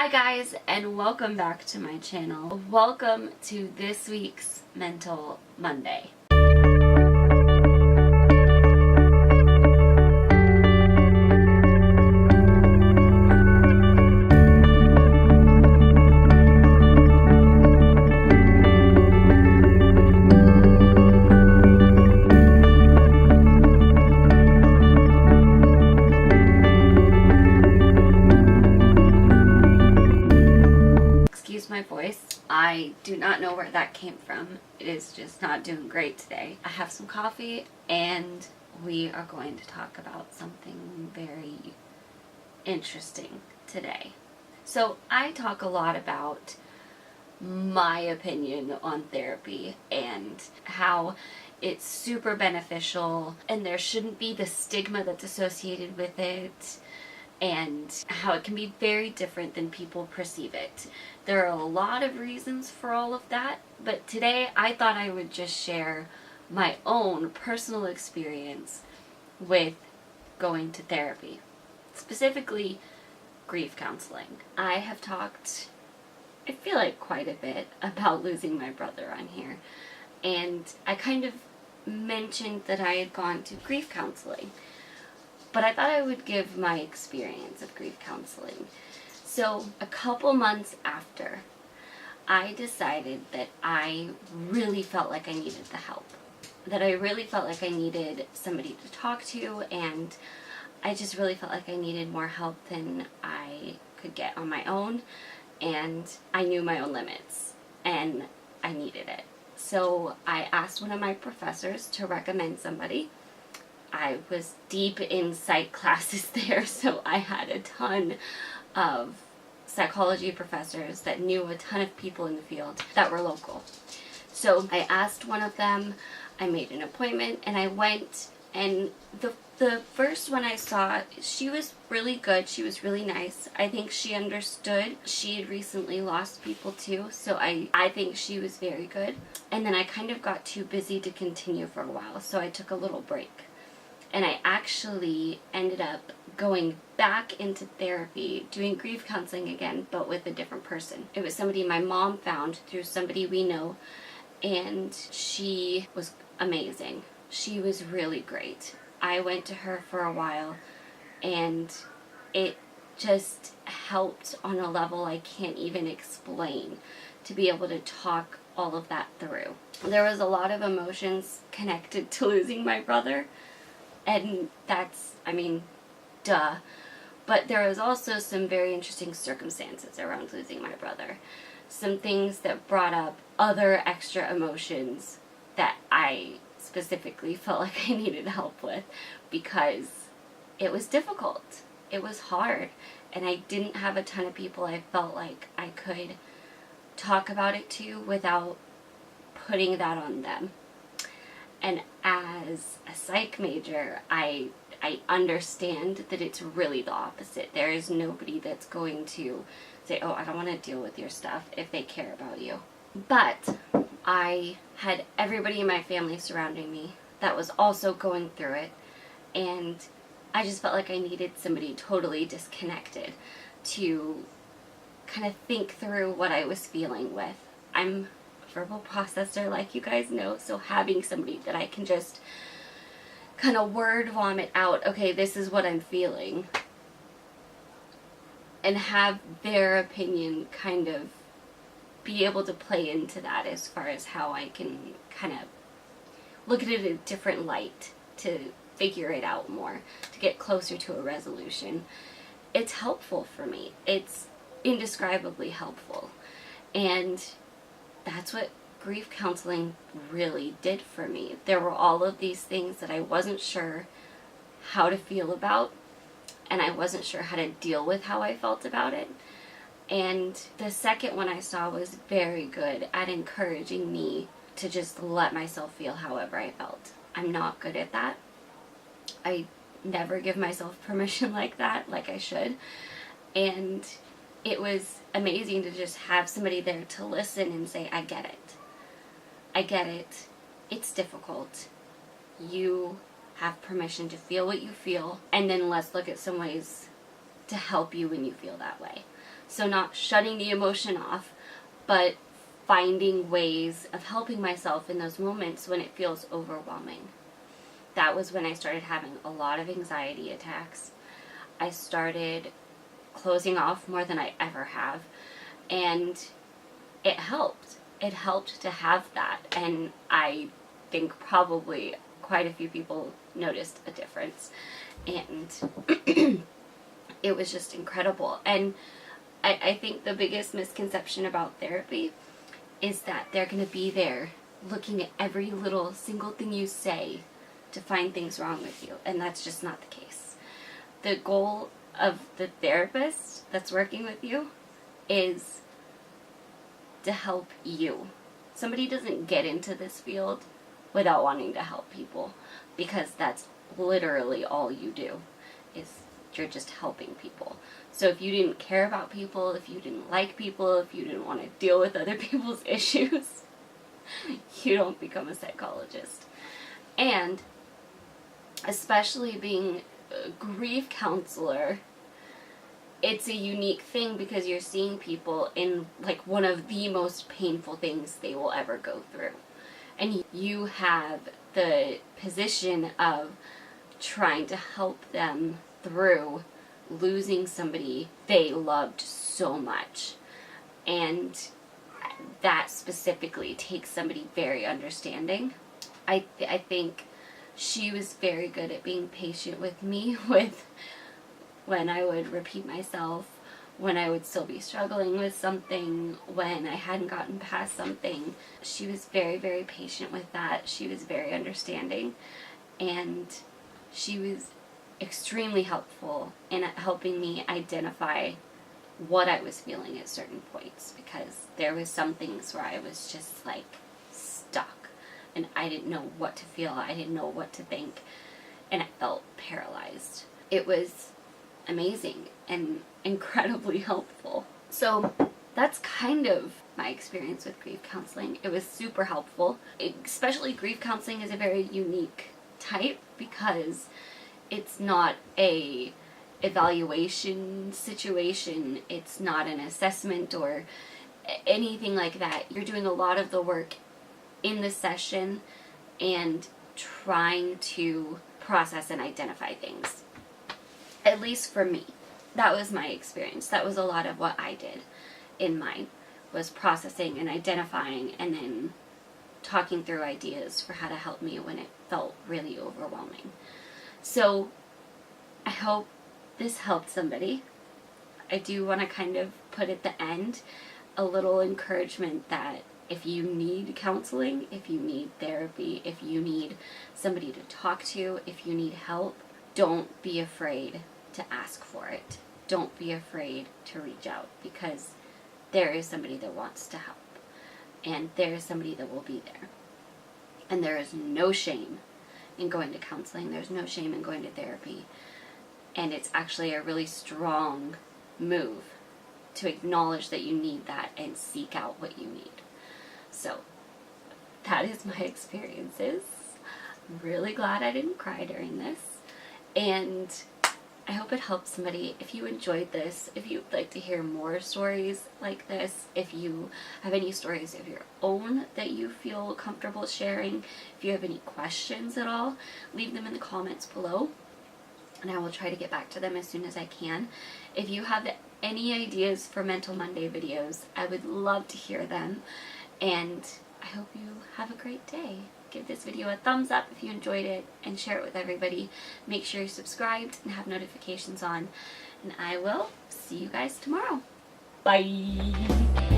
Hi guys, and welcome back to my channel. Welcome to this week's Mental Monday. My voice. I do not know where that came from. It is just not doing great today. I have some coffee and we are going to talk about something very interesting today. So I talk a lot about my opinion on therapy and how it's super beneficial and there shouldn't be the stigma that's associated with it, and how it can be very different than people perceive it. There are a lot of reasons for all of that, but today I thought I would just share my own personal experience with going to therapy, specifically grief counseling. I have talked, I feel like, quite a bit about losing my brother on here, and I kind of mentioned that I had gone to grief counseling. But I thought I would give my experience of grief counseling. So a couple months after, I decided that I really felt like I needed the help. That I really felt like I needed somebody to talk to, and I just really felt like I needed more help than I could get on my own, and I knew my own limits, and I needed it. So I asked one of my professors to recommend somebody. I was deep in psych classes there, so I had a ton of psychology professors that knew a ton of people in the field that were local. So I asked one of them, I made an appointment, and I went, and the first one I saw, she was really good, she was really nice. I think she understood. She had recently lost people too, so I think she was very good. And then I kind of got too busy to continue for a while, so I took a little break. And I actually ended up going back into therapy, doing grief counseling again, but with a different person. It was somebody my mom found through somebody we know, and she was amazing. She was really great. I went to her for a while, and it just helped on a level I can't even explain, to be able to talk all of that through. There was a lot of emotions connected to losing my brother. And that's, I mean, duh. But there was also some very interesting circumstances around losing my brother. Some things that brought up other extra emotions that I specifically felt like I needed help with, because it was difficult. It was hard. And I didn't have a ton of people I felt like I could talk about it to without putting that on them. And as a psych major, I understand that it's really the opposite. There is nobody that's going to say, oh, I don't want to deal with your stuff, if they care about you. But I had everybody in my family surrounding me that was also going through it, and I just felt like I needed somebody totally disconnected to kind of think through what I was feeling with. I'm verbal processor, like you guys know, so having somebody that I can just kind of word vomit out, okay, this is what I'm feeling, and have their opinion kind of be able to play into that as far as how I can kind of look at it in a different light, to figure it out more, to get closer to a resolution. It's helpful for me. It's indescribably helpful. And that's what grief counseling really did for me. There were all of these things that I wasn't sure how to feel about, and I wasn't sure how to deal with how I felt about it. And the second one I saw was very good at encouraging me to just let myself feel however I felt. I'm not good at that. I never give myself permission like that, like I should. And it was amazing to just have somebody there to listen and say, I get it. I get it. It's difficult. You have permission to feel what you feel, and then let's look at some ways to help you when you feel that way. So not shutting the emotion off, but finding ways of helping myself in those moments when it feels overwhelming. That was when I started having a lot of anxiety attacks. I started closing off more than I ever have, and it helped. It helped to have that, and I think probably quite a few people noticed a difference, and it was just incredible. And I think the biggest misconception about therapy is that they're going to be there looking at every little single thing you say to find things wrong with you, and that's just not the case. The goal of the therapist that's working with you is to help you. Somebody doesn't get into this field without wanting to help people, because that's literally all you do, is you're just helping people. So if you didn't care about people, if you didn't like people, if you didn't want to deal with other people's issues, you don't become a psychologist. And especially being a grief counselor, it's a unique thing because you're seeing people in like one of the most painful things they will ever go through. And you have the position of trying to help them through losing somebody they loved so much. And that specifically takes somebody very understanding. I think she was very good at being patient with me with when I would repeat myself, when I would still be struggling with something, when I hadn't gotten past something. She was very, very patient with that. She was very understanding, and she was extremely helpful in helping me identify what I was feeling at certain points, because there was some things where I was just like stuck and I didn't know what to feel, I didn't know what to think, and I felt paralyzed. It was amazing and incredibly helpful. So that's kind of my experience with grief counseling. It was super helpful. Especially grief counseling is a very unique type because it's not a evaluation situation. It's not an assessment or anything like that. You're doing a lot of the work in the session and trying to process and identify things. At least for me. That was my experience. That was a lot of what I did in mine, was processing and identifying and then talking through ideas for how to help me when it felt really overwhelming. So I hope this helped somebody. I do want to kind of put at the end a little encouragement that if you need counseling, if you need therapy, if you need somebody to talk to, if you need help, don't be afraid to ask for it. Don't be afraid to reach out, because there is somebody that wants to help, and there is somebody that will be there. And there is no shame in going to counseling. There's no shame in going to therapy. And it's actually a really strong move to acknowledge that you need that and seek out what you need. So that is my experiences. I'm really glad I didn't cry during this. And I hope it helps somebody. If you enjoyed this, if you'd like to hear more stories like this, if you have any stories of your own that you feel comfortable sharing, if you have any questions at all, leave them in the comments below, and I will try to get back to them as soon as I can. If you have any ideas for Mental Monday videos, I would love to hear them, and I hope you have a great day. Give this video a thumbs up if you enjoyed it, and share it with everybody. Make sure you're subscribed and have notifications on, and I will see you guys tomorrow. Bye!